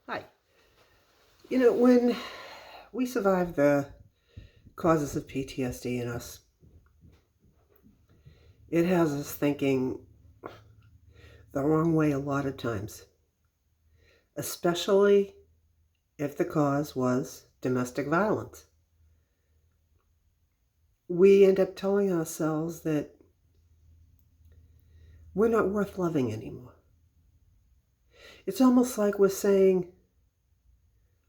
Hi. When we survive the causes of PTSD in us, it has us thinking the wrong way a lot of times, especially if the cause was domestic violence. We end up telling ourselves that we're not worth loving anymore. It's almost like we're saying,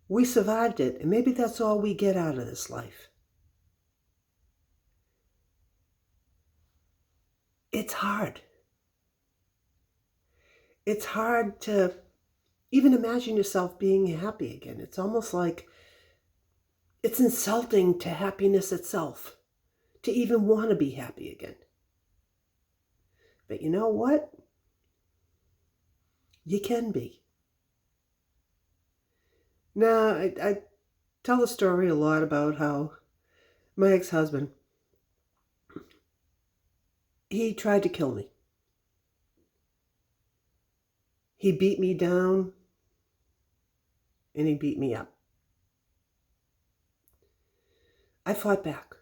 we survived it, and maybe that's all we get out of this life. It's hard. It's hard to even imagine yourself being happy again. It's almost like it's insulting to happiness itself to even want to be happy again. But you know what? You can be. Now, I tell the story a lot about how my ex-husband, he tried to kill me. He beat me down and he beat me up. I fought back.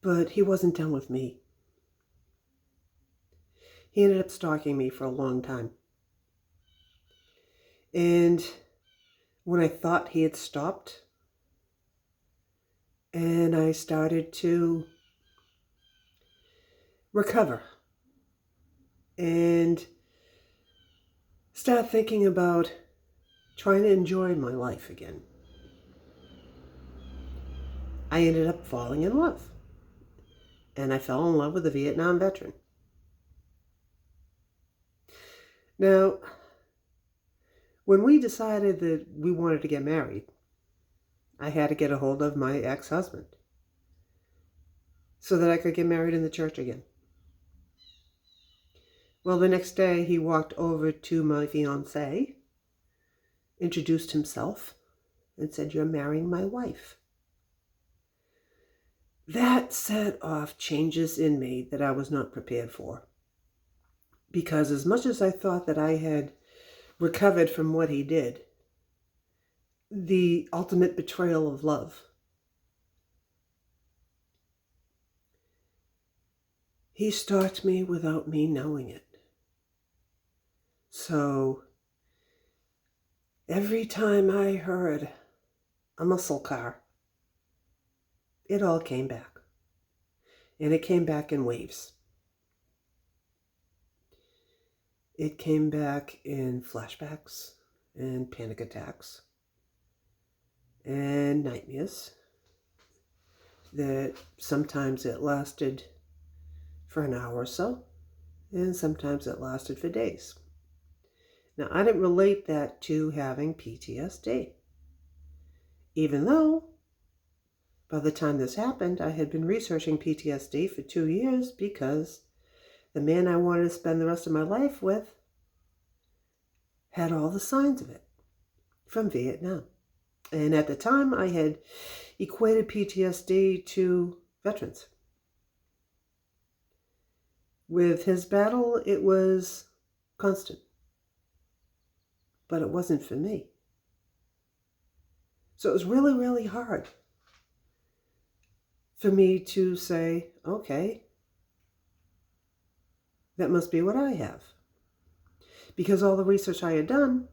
But he wasn't done with me. He ended up stalking me for a long time. And when I thought he had stopped, and I started to recover and start thinking about trying to enjoy my life again, I ended up falling in love. And I fell in love with a Vietnam veteran. Now, when we decided that we wanted to get married, I had to get a hold of my ex-husband so that I could get married in the church again. Well, the next day he walked over to my fiancée, introduced himself, and said, "You're marrying my wife." That set off changes in me that I was not prepared for. Because as much as I thought that I had recovered from what he did, the ultimate betrayal of love, he stalked me without me knowing it. So every time I heard a muscle car, it all came back. And it came back in waves. It came back in flashbacks and panic attacks and nightmares that sometimes it lasted for an hour or so, and sometimes it lasted for days. Now, I didn't relate that to having PTSD, even though by the time this happened, I had been researching PTSD for 2 years because the man I wanted to spend the rest of my life with had all the signs of it from Vietnam. And at the time, I had equated PTSD to veterans. With his battle, it was constant. But it wasn't for me. So it was really, really hard for me to say, okay, that must be what I have. Because all the research I had done,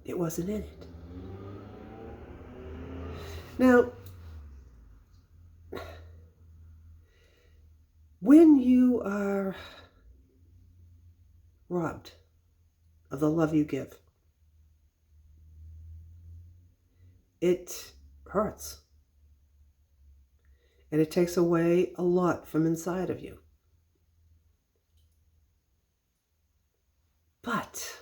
it wasn't in it. Now, when you are robbed of the love you give, it hurts. And it takes away a lot from inside of you. But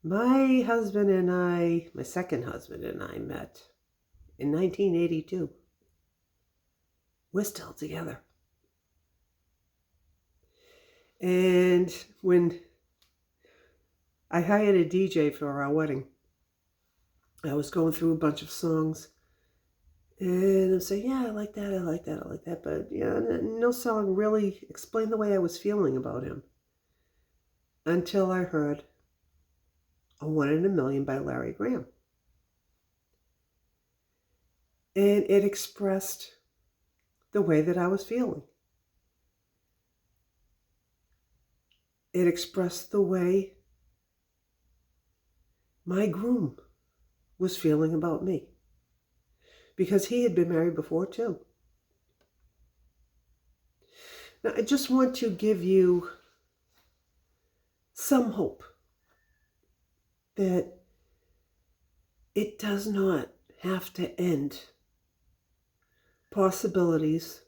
my husband and I, my second husband and I met in 1982. We're still together. And when I hired a DJ for our wedding, I was going through a bunch of songs And I'm saying, yeah, I like that, I like that, I like that. But yeah, no song really explained the way I was feeling about him. Until I heard A 1 in a Million by Larry Graham. And it expressed the way that I was feeling. It expressed the way my groom was feeling about me. Because he had been married before too. Now, I just want to give you some hope that it does not have to end possibilities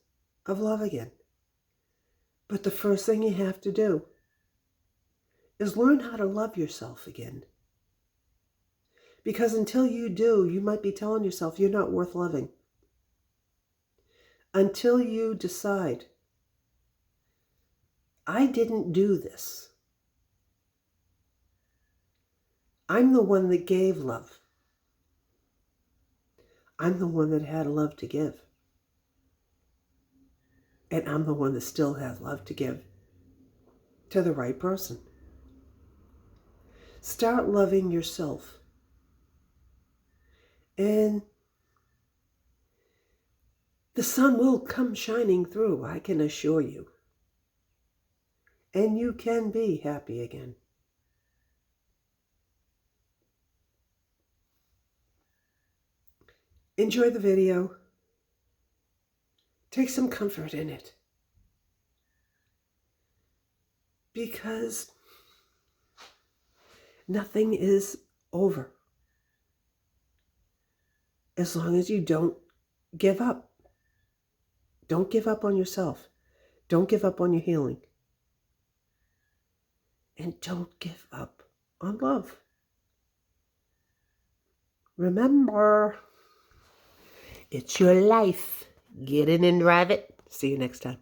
of love again. But the first thing you have to do is learn how to love yourself again. Because until you do, you might be telling yourself you're not worth loving. Until you decide, I didn't do this. I'm the one that gave love. I'm the one that had love to give. And I'm the one that still has love to give to the right person. Start loving yourself. And the sun will come shining through, I can assure you. And you can be happy again. Enjoy the video. Take some comfort in it. Because nothing is over as long as you don't give up. Don't give up on yourself. Don't give up on your healing. And don't give up on love. Remember, it's your life. Get in and drive it. See you next time.